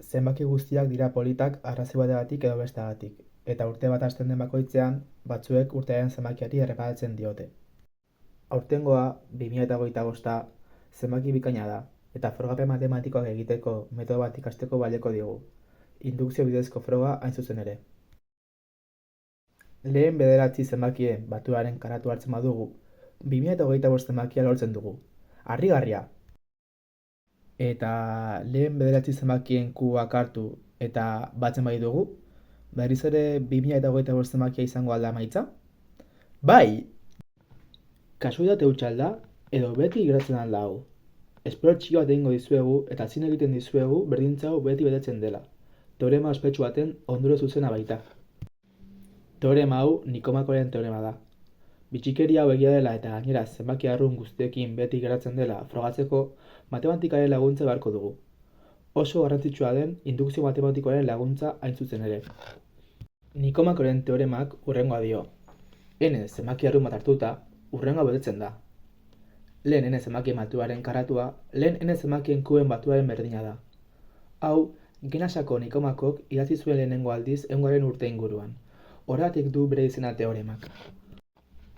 Zenbaki guztiak dira politak arrazoi bategatik edo besteagatik, eta urte bat hasten den bakoitzean, batzuek urtearen zenbakiari erreparatzen diote. Aurtengoa, 2025, zenbaki bikaina da, eta frogapen matematikoak egiteko metodo bat ikasteko balioko digu. Indukzio bidezko froga hain zuzen ere. Lehen bederatzi zenbakien batuaren karatu hartzen badugu, 2025 zenbakia lortzen dugu. Harrigarria! Eta lehen bederatzi zenbakien kuboak hartu eta batzen bai dugu, berriz ere 2025 zenbakia izango alda emaitza? Bai! Kasualitate hutsa da, edo beti geratzen alda hau. Espero txiki bat egingo dizuegu eta zin egiten dizuegu berdintza hau beti betetzen dela. Teorema ospetsu baten ondorio zuzena baita. Teorema hau Nikomakoren teorema da. Bitxikeria hau egia dela eta gainera zenbaki arrun guztiekin beti geratzen dela frogatzeko matematikaren laguntza beharko dugu. Oso garrantzitsua den indukzio matematikoaren laguntza hain zuzen ere. Nikomakoren teoremak hurrengoa dio. N zenbaki arrun bat hartuta, hurrengoa betetzen da. Lehen N zenbakien batuaren karatua, lehen N zenbakien kuben batuaren berdina da. Hau, Genasako Nikomakok idatzi zuen lehenengo aldiz ehungarren urte inguruan. Horregatik du bere izena teoremak.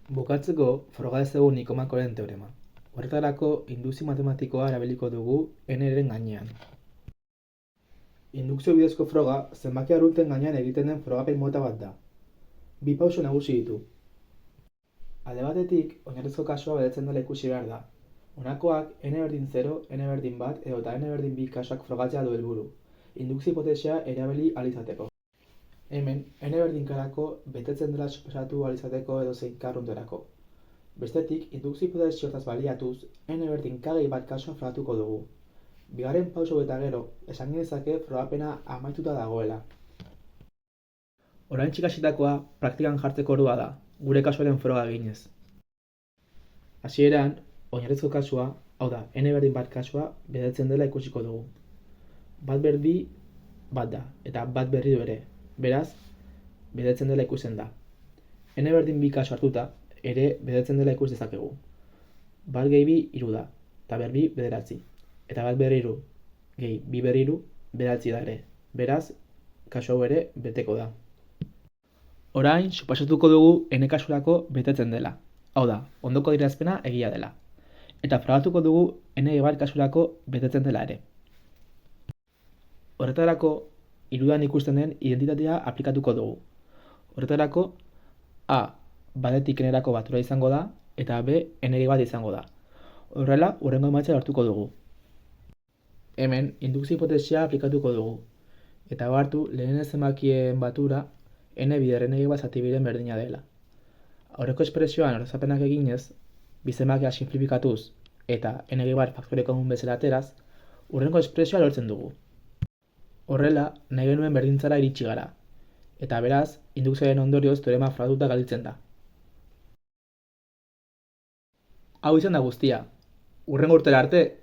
Bukatzeko, froga dezagun Nikomakoren teorema. Horretarako, indukzio matematikoa erabiliko dugu N-ren gainean. Indukzio bidezko froga zenbaki arrunten gainean egiten den frogapen mota bat da. Bi pauso nagusi ditu. Alde batetik, oinarrizko kasua betetzen dela ikusi behar da. Honakoak n berdin 0, n berdin 1 edota n berdin 2 kasuak frogatzea du helburu. Indukzio hipotesia erabili ahal izateko. Hemen, n berdin karako betetzen dela suposatu ahal izateko edozein k arrunterako. Bestetik, indukzio hipotesi hortaz baliatuz, n berdin k gehi bat kasua frogatuko dugu. Bigarren pauso eta gero, esan genezake frogapena amaituta dagoela. Orain txikasitakoa praktikan jartzeko ordua da, gure kasuaren froga eginez. Hasieran, oinarrizko kasua, hau da, n berdin 1 kasua betetzen dela ikusiko dugu. Bat berdi bat da, eta bat berri du ere, beraz, betetzen dela ikusten da. N berdin 2 kasu hartuta, ere betetzen dela ikus dezakegu. Bat gehi 2 3 da, eta berbi 9. Eta bat berri 3 gehi 2 berri 3 9 da ere, beraz, kasu hau ere beteko da. Orain, suposatuko dugu n kasurako betetzen dela. Hau da, ondoko adierazpena egia dela. Eta frogatuko dugu n gehi bat kasurako betetzen dela ere. Horretarako, hirudan ikusten den identitatea aplikatuko dugu. Horretarako, A, batetik n-erako batura izango da, eta B, n gehi bat izango da. Horrela, hurrengo emaitza lortuko dugu. Hemen, indukzio hipotesia aplikatuko dugu. Eta hartu, lehen zenbakien batura, n bider n gehi bat zatibiren berdina dela. Aurreko espresioan orozapenak eginez, bi zenbakiak sinplifikatuz eta n gehi bat faktore komun bezala ateraz, hurrengo espresioa lortzen dugu. Horrela, nahi genuen berdintzara iritsi gara, eta beraz, indukzioaren ondorioz teorema frogatuta gelditzen da. Hau izan da guztia. Hurrengo urtera arte!